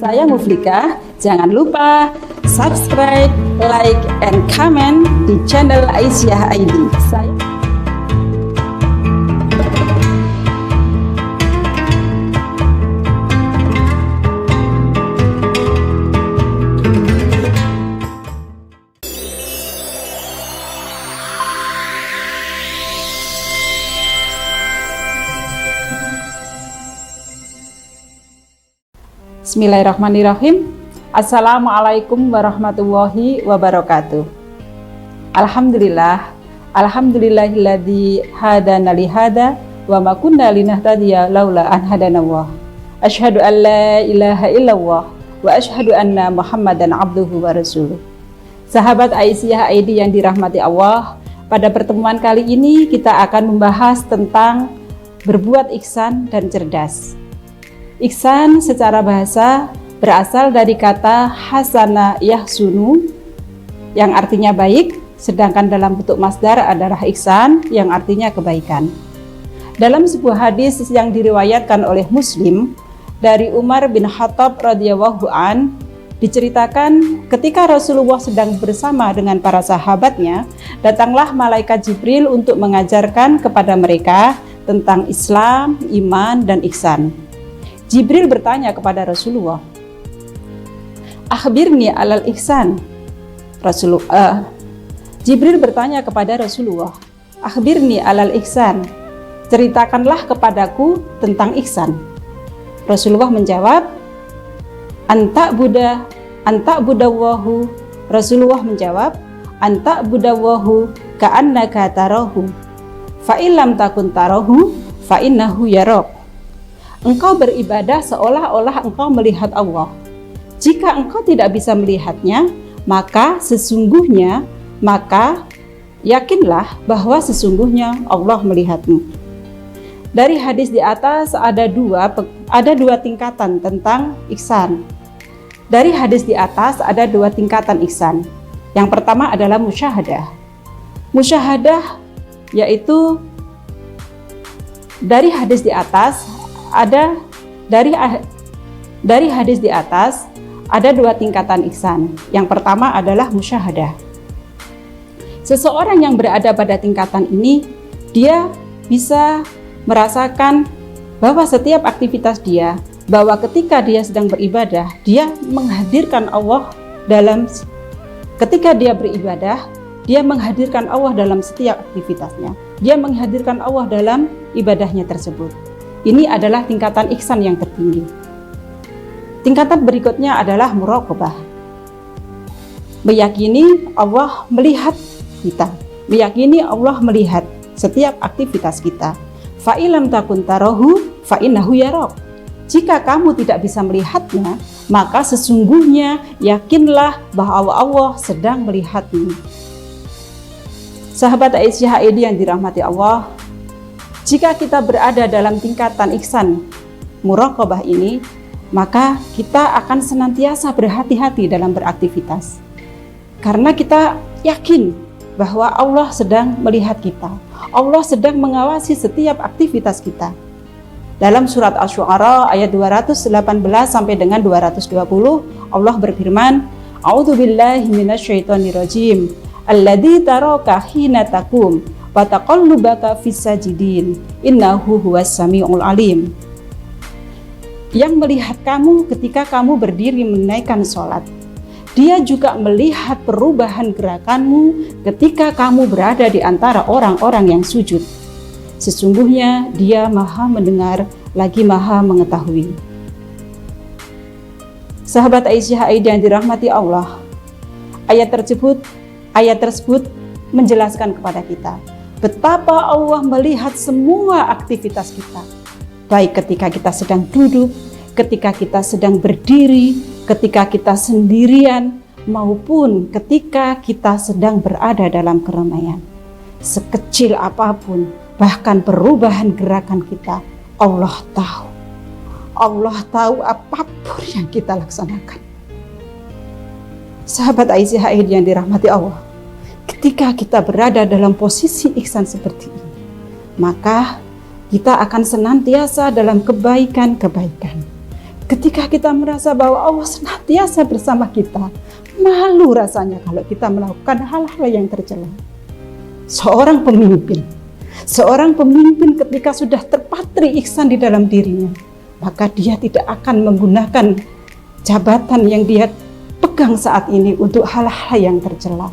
Saya Muflika, jangan lupa subscribe, like, and comment di channel Aisyah ID. Bismillahirrahmanirrahim. Assalamualaikum warahmatullahi wabarakatuh. Alhamdulillahilladzi hadana li hada wa ma kunna linahtadiya laula an hadanallah. Asyhadu an la ilaha illallah wa asyhadu anna Muhammadan abduhu wa rasuluh. Sahabat Aisyah ID yang dirahmati Allah, pada pertemuan kali ini kita akan membahas tentang berbuat ihsan dan cerdas. Ihsan secara bahasa berasal dari kata hasana yahsunu yang artinya baik, sedangkan dalam bentuk masdar adalah ihsan yang artinya kebaikan. Dalam sebuah hadis yang diriwayatkan oleh Muslim dari Umar bin Khattab radhiyallahu an, diceritakan ketika Rasulullah sedang bersama dengan para sahabatnya, datanglah malaikat Jibril untuk mengajarkan kepada mereka tentang Islam, iman, dan ihsan. Jibril bertanya kepada Rasulullah, "Akhbirni alal ihsan." Jibril bertanya kepada Rasulullah, "Akhbirni alal ihsan." Ceritakanlah kepadaku tentang ihsan. Rasulullah menjawab, "Anta budawahu." Rasulullah menjawab, "Anta budawahu ka'annaka tarahu. Fa illam takun tarahu fa innahu yarak." Engkau beribadah seolah-olah engkau melihat Allah. Jika engkau tidak bisa melihatnya, maka yakinlah bahwa sesungguhnya Allah melihatmu. Dari hadis di atas ada dua tingkatan tentang ihsan. Dari hadis di atas ada dua tingkatan ihsan. Yang pertama adalah musyahadah. Musyahadah yaitu dari hadis di atas ada dua tingkatan ihsan. Yang pertama adalah musyahadah. Seseorang yang berada pada tingkatan ini, dia bisa merasakan bahwa setiap aktivitas dia, bahwa ketika dia sedang beribadah, dia menghadirkan Allah dalam ketika dia beribadah, dia menghadirkan Allah dalam setiap aktivitasnya. Dia menghadirkan Allah dalam ibadahnya tersebut. Ini adalah tingkatan ihsan yang tertinggi. Tingkatan berikutnya adalah muraqabah. Meyakini Allah melihat kita. Meyakini Allah melihat setiap aktivitas kita. Fa illam takun tarahu fa innahu yarak. Jika kamu tidak bisa melihatnya, maka sesungguhnya yakinlah bahwa Allah sedang melihatmu. Sahabat Aisyah ID yang dirahmati Allah, jika kita berada dalam tingkatan ihsan muraqabah ini, maka kita akan senantiasa berhati-hati dalam beraktivitas. Karena kita yakin bahwa Allah sedang melihat kita. Allah sedang mengawasi setiap aktivitas kita. Dalam surat Asy-Syu'ara ayat 218 sampai dengan 220, Allah berfirman, "A'udzubillahi minasyaitonirrajim. Alladzi taraka hina taqum wa taqallubaka fis sajidin innahu huwas samiul alim." Yang melihat kamu ketika kamu berdiri menaikkan sholat. Dia juga melihat perubahan gerakanmu ketika kamu berada di antara orang-orang yang sujud. Sesungguhnya Dia Maha mendengar lagi Maha mengetahui. Sahabat Aisyah ID yang dirahmati Allah, ayat tersebut menjelaskan kepada kita betapa Allah melihat semua aktivitas kita, baik ketika kita sedang duduk, ketika kita sedang berdiri, ketika kita sendirian, maupun ketika kita sedang berada dalam keramaian. Sekecil apapun, bahkan perubahan gerakan kita, Allah tahu. Allah tahu apapun yang kita laksanakan. Sahabat Aisyah yang dirahmati Allah, ketika kita berada dalam posisi ihsan seperti ini, maka kita akan senantiasa dalam kebaikan-kebaikan. Ketika kita merasa bahwa Allah senantiasa bersama kita, malu rasanya kalau kita melakukan hal-hal yang tercela. Seorang pemimpin ketika sudah terpatri ihsan di dalam dirinya, maka dia tidak akan menggunakan jabatan yang dia pegang saat ini untuk hal-hal yang tercela.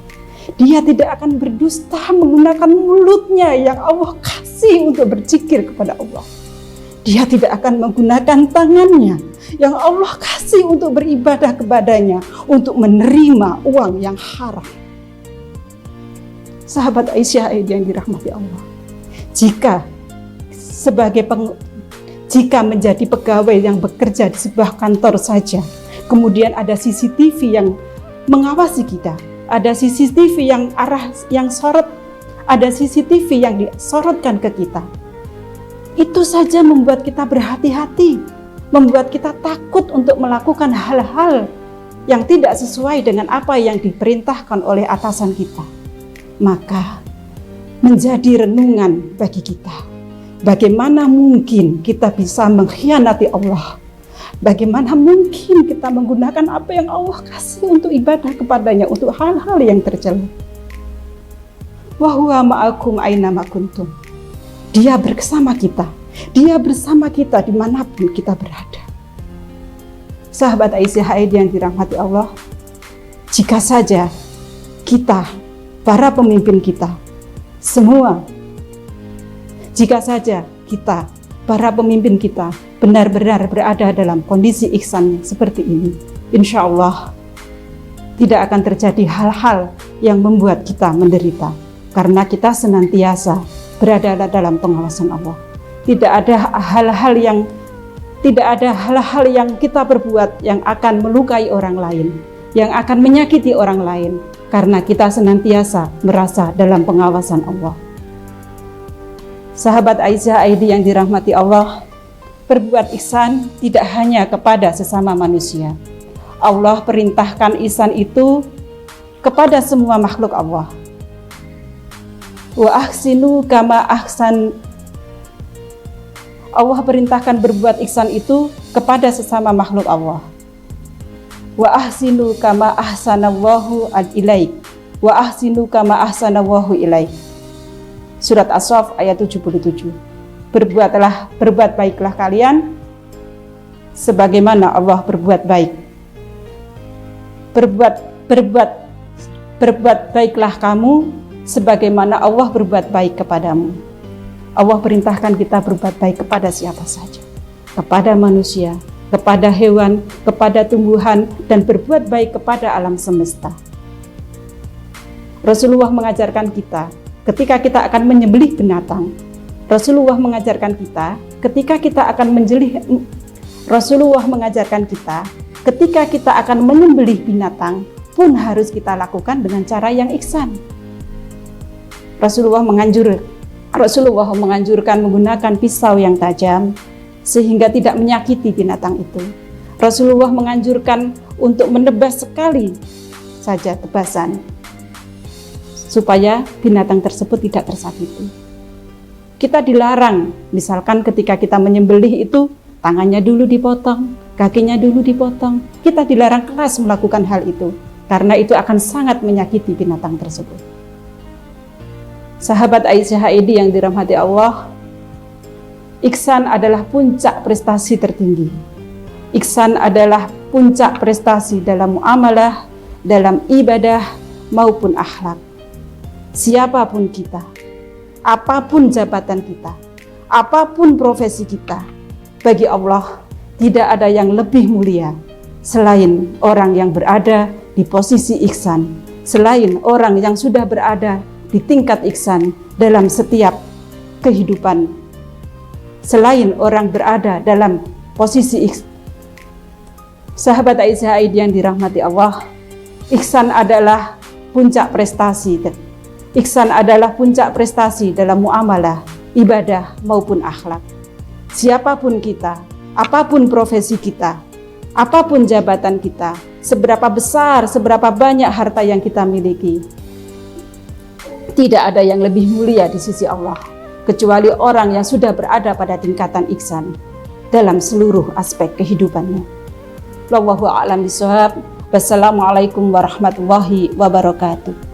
Dia tidak akan berdusta menggunakan mulutnya yang Allah kasih untuk berzikir kepada Allah. Dia tidak akan menggunakan tangannya yang Allah kasih untuk beribadah kepadanya, untuk menerima uang yang haram. Sahabat Aisyah yang dirahmati Allah, jika menjadi pegawai yang bekerja di sebuah kantor saja, kemudian ada CCTV yang mengawasi kita, ada CCTV yang sorot, ada CCTV yang disorotkan ke kita, itu saja membuat kita berhati-hati, membuat kita takut untuk melakukan hal-hal yang tidak sesuai dengan apa yang diperintahkan oleh atasan kita. Maka menjadi renungan bagi kita, bagaimana mungkin kita bisa mengkhianati Allah? Bagaimana mungkin kita menggunakan apa yang Allah kasih untuk ibadah kepadanya, untuk hal-hal yang tercela? Wa huwa ma'akum aina ma kuntum. Dia bersama kita. Dia bersama kita dimanapun kita berada. Sahabat Aisyah yang dirahmati Allah, jika saja kita, para pemimpin kita, semua, jika saja kita, para pemimpin kita, benar-benar berada dalam kondisi ihsan seperti ini, insya Allah tidak akan terjadi hal-hal yang membuat kita menderita, karena kita senantiasa berada dalam pengawasan Allah. Tidak ada hal-hal yang kita perbuat yang akan melukai orang lain, yang akan menyakiti orang lain, karena kita senantiasa merasa dalam pengawasan Allah. Sahabat Aisyah yang dirahmati Allah, berbuat ihsan tidak hanya kepada sesama manusia. Allah perintahkan ihsan itu kepada semua makhluk Allah. Wa ahsinu kama ahsan. Allah perintahkan berbuat ihsan itu kepada sesama makhluk Allah. Wa ahsinu kama ahsanallahu ilaik. Wa ahsinu kama ahsanallahu ilaik. Surat As-Saff ayat 77. Berbuat baiklah kalian sebagaimana Allah berbuat baik. Berbuat baiklah kamu sebagaimana Allah berbuat baik kepadamu. Allah perintahkan kita berbuat baik kepada siapa saja, kepada manusia, kepada hewan, kepada tumbuhan, dan berbuat baik kepada alam semesta. Rasulullah mengajarkan kita ketika kita akan menyembelih binatang. Rasulullah mengajarkan kita ketika kita akan menyembelih binatang pun harus kita lakukan dengan cara yang ihsan. Rasulullah menganjurkan menggunakan pisau yang tajam sehingga tidak menyakiti binatang itu. Rasulullah menganjurkan untuk menebas sekali saja tebasan supaya binatang tersebut tidak tersakiti. Kita dilarang, misalkan ketika kita menyembelih itu tangannya dulu dipotong, kakinya dulu dipotong. Kita dilarang keras melakukan hal itu karena itu akan sangat menyakiti binatang tersebut. Sahabat Aisyah yang dirahmati Allah, ihsan adalah puncak prestasi tertinggi. Ihsan adalah puncak prestasi dalam muamalah, dalam ibadah maupun akhlak. Siapapun kita, apapun jabatan kita, apapun profesi kita, bagi Allah tidak ada yang lebih mulia selain orang yang berada di posisi ihsan, selain orang yang sudah berada di tingkat ihsan dalam setiap kehidupan, selain orang berada dalam posisi ihsan. Sahabat Aisyah yang dirahmati Allah, ihsan adalah puncak prestasi. Ihsan adalah puncak prestasi dalam muamalah, ibadah maupun akhlak. Siapapun kita, apapun profesi kita, apapun jabatan kita, seberapa besar, seberapa banyak harta yang kita miliki, tidak ada yang lebih mulia di sisi Allah kecuali orang yang sudah berada pada tingkatan ihsan. dalam seluruh aspek kehidupannya. Wallahu a'lam bishawab. Wassalamualaikum warahmatullahi wabarakatuh.